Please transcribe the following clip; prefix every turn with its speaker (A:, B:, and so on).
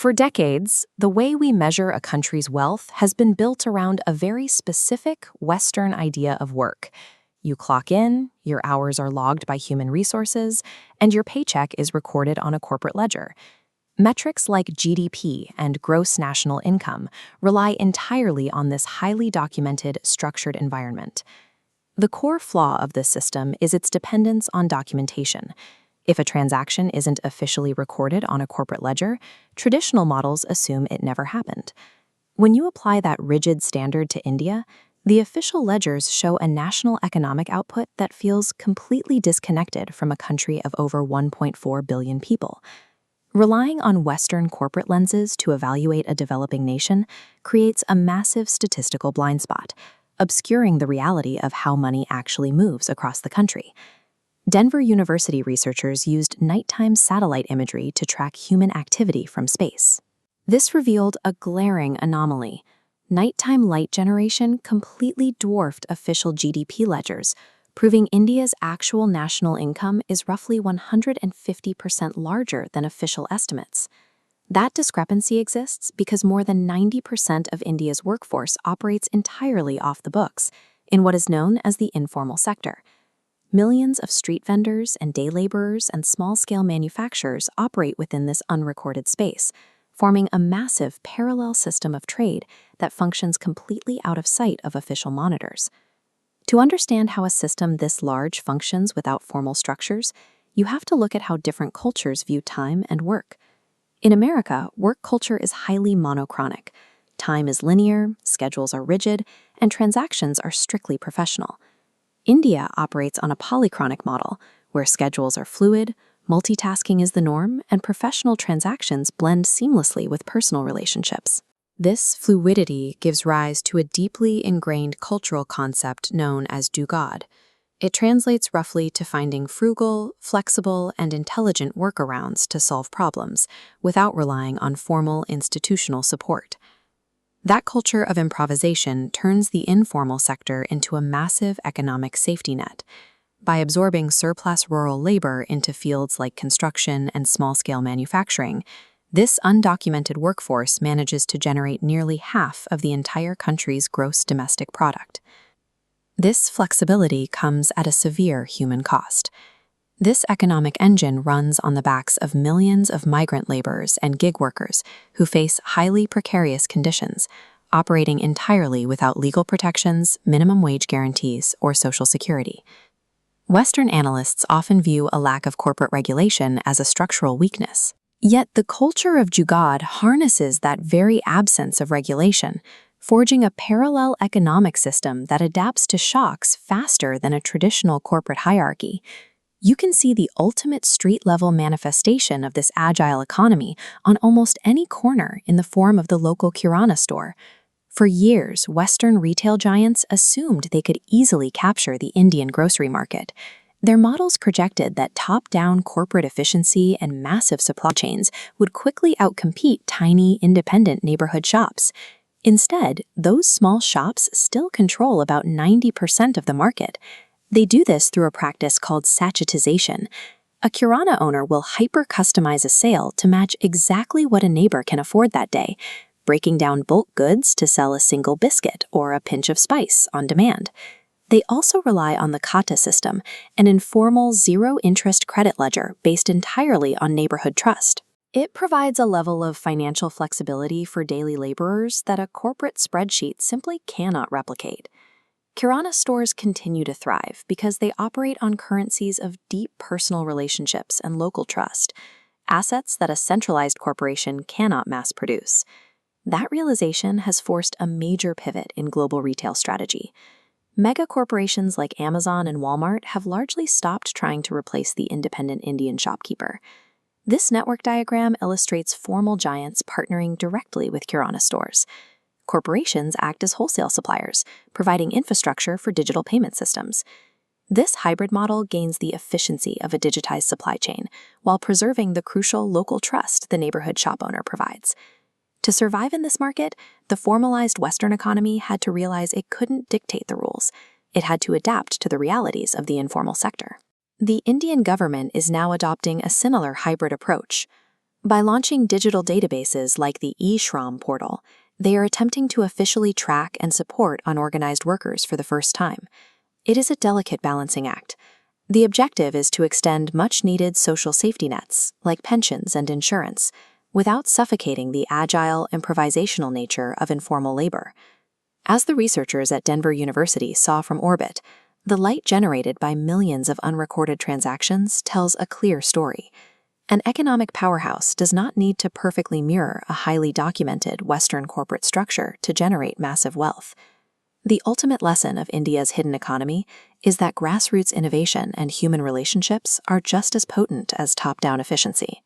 A: For decades, the way we measure a country's wealth has been built around a very specific Western idea of work. You clock in, your hours are logged by human resources, and your paycheck is recorded on a corporate ledger. Metrics like GDP and gross national income rely entirely on this highly documented, structured environment. The core flaw of this system is its dependence on documentation. If a transaction isn't officially recorded on a corporate ledger, traditional models assume it never happened. When you apply that rigid standard to India, the official ledgers show a national economic output that feels completely disconnected from a country of over 1.4 billion people. Relying on Western corporate lenses to evaluate a developing nation creates a massive statistical blind spot, obscuring the reality of how money actually moves across the country. Denver University researchers used nighttime satellite imagery to track human activity from space. This revealed a glaring anomaly. Nighttime light generation completely dwarfed official GDP ledgers, proving India's actual national income is roughly 150% larger than official estimates. That discrepancy exists because more than 90% of India's workforce operates entirely off the books, in what is known as the informal sector. Millions of street vendors and day laborers and small-scale manufacturers operate within this unrecorded space, forming a massive parallel system of trade that functions completely out of sight of official monitors. To understand how a system this large functions without formal structures, you have to look at how different cultures view time and work. In America, work culture is highly monochronic. Time is linear, schedules are rigid, and transactions are strictly professional. India operates on a polychronic model, where schedules are fluid, multitasking is the norm, and professional transactions blend seamlessly with personal relationships. This fluidity gives rise to a deeply ingrained cultural concept known as jugaad. It translates roughly to finding frugal, flexible, and intelligent workarounds to solve problems without relying on formal institutional support. That culture of improvisation turns the informal sector into a massive economic safety net. By absorbing surplus rural labor into fields like construction and small-scale manufacturing, this undocumented workforce manages to generate nearly half of the entire country's gross domestic product. This flexibility comes at a severe human cost. This economic engine runs on the backs of millions of migrant laborers and gig workers who face highly precarious conditions, operating entirely without legal protections, minimum wage guarantees, or social security. Western analysts often view a lack of corporate regulation as a structural weakness. Yet the culture of jugaad harnesses that very absence of regulation, forging a parallel economic system that adapts to shocks faster than a traditional corporate hierarchy. You can see the ultimate street-level manifestation of this agile economy on almost any corner in the form of the local kirana store. For years, Western retail giants assumed they could easily capture the Indian grocery market. Their models projected that top-down corporate efficiency and massive supply chains would quickly outcompete tiny, independent neighborhood shops. Instead, those small shops still control about 90% of the market. They do this through a practice called sachetization. A kirana owner will hyper-customize a sale to match exactly what a neighbor can afford that day, breaking down bulk goods to sell a single biscuit or a pinch of spice on demand. They also rely on the kata system, an informal zero-interest credit ledger based entirely on neighborhood trust. It provides a level of financial flexibility for daily laborers that a corporate spreadsheet simply cannot replicate. Kirana stores continue to thrive because they operate on currencies of deep personal relationships and local trust, assets that a centralized corporation cannot mass produce. That realization has forced a major pivot in global retail strategy. Mega corporations like Amazon and Walmart have largely stopped trying to replace the independent Indian shopkeeper. This network diagram illustrates formal giants partnering directly with kirana stores. Corporations act as wholesale suppliers, providing infrastructure for digital payment systems. This hybrid model gains the efficiency of a digitized supply chain while preserving the crucial local trust the neighborhood shop owner provides. To survive in this market, the formalized Western economy had to realize it couldn't dictate the rules. It had to adapt to the realities of the informal sector. The Indian government is now adopting a similar hybrid approach. By launching digital databases like the eShram portal, they are attempting to officially track and support unorganized workers for the first time. It is a delicate balancing act. The objective is to extend much-needed social safety nets, like pensions and insurance, without suffocating the agile, improvisational nature of informal labor. As the researchers at Denver University saw from orbit, the light generated by millions of unrecorded transactions tells a clear story. An economic powerhouse does not need to perfectly mirror a highly documented Western corporate structure to generate massive wealth. The ultimate lesson of India's hidden economy is that grassroots innovation and human relationships are just as potent as top-down efficiency.